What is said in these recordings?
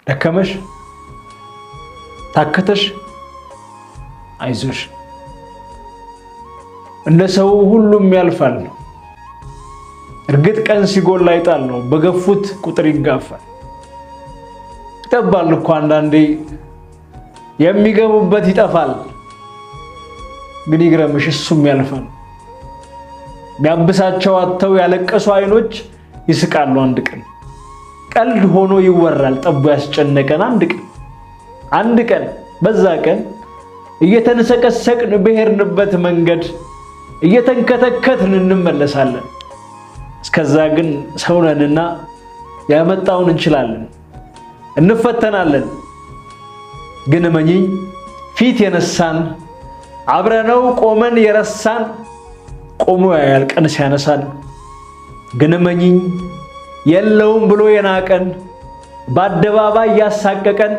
ደከመሽ ታከተሽ አይዞሽ እንደ ሰው ሁሉም ያልፋል እርግጥ ቀን ሲጎላ ይጣል ነው በገፉት ቁጥር ይጋፋል ተባል እኮ አንዳንዴ የሚገቡበት ይጠፋል ግን ይግረምሽ እሱም ያልፋል ቢያብሳቸው አጥተው ያለቀሱ አይኖች ይስቃሉ አንድ ቀን ቀልድ ሆኖ ይወራል ጠቡ ያስጨነቀን አንድ ቀን በዛ ቀን እየተንሰቀሰቅን በሄርንበት መንገድ እየተንከተከትን እንመለሳለን እስከዛ ግን ሰውነንና ያመጣውን እንችላለን እንፈተናለን ግን መኝኝ ፊት የነሳን አብረነው ቆመን የረሳን ቆሞ ያልቀን ሲያነሳን ግን መኝኝ የለውም ብሎ የናቀን በአደባባይ ያሳቀቀን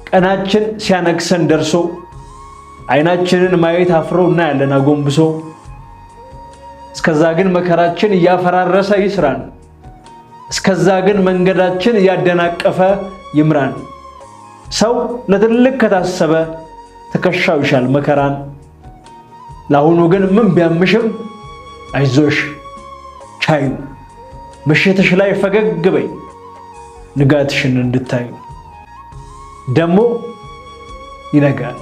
ቀናችን ሲያነክሰን ደርሶ አይናችንን ማየት አፍሮና ያለን አጎንብሶ እስከዛ ግን መከራችን ያፈራረሰ ይስራን እስከዛ ግን መንገዳችን ያደናቀፈ ይምራን ሰው ለትልቅ ከታሰበ ተከሻው ይሻል መከራን ለአሁኑ ግን ምን ቢያምሽም አይዞሽ ቻዩ ምሽትሽ ላይ ፈገግ በይ ንጋትሽን እንድታዩ ደሞ ይነጋል